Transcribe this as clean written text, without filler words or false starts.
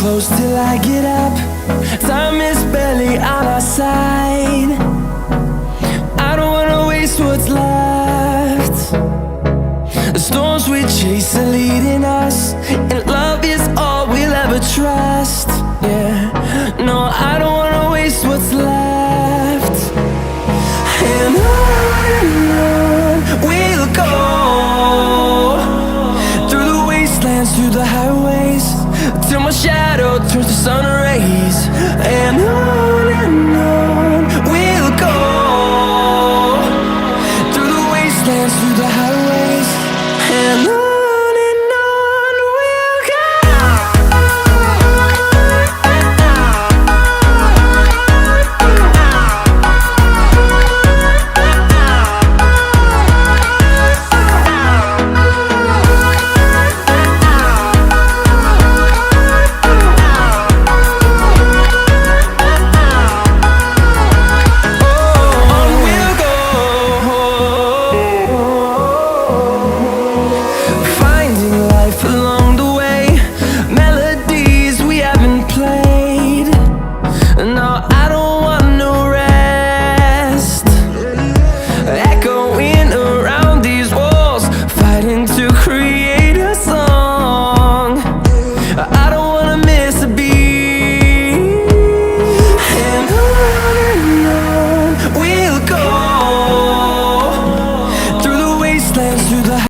close till I get up. Time is barely on our side. I don't wanna waste what's left. The storms we chase are leading us, and love is all we'll ever trust. Yeah, no, I don't wanna waste what's left. And on we'll go, through the wastelands, through the highways, till my shadow turns to sun rays.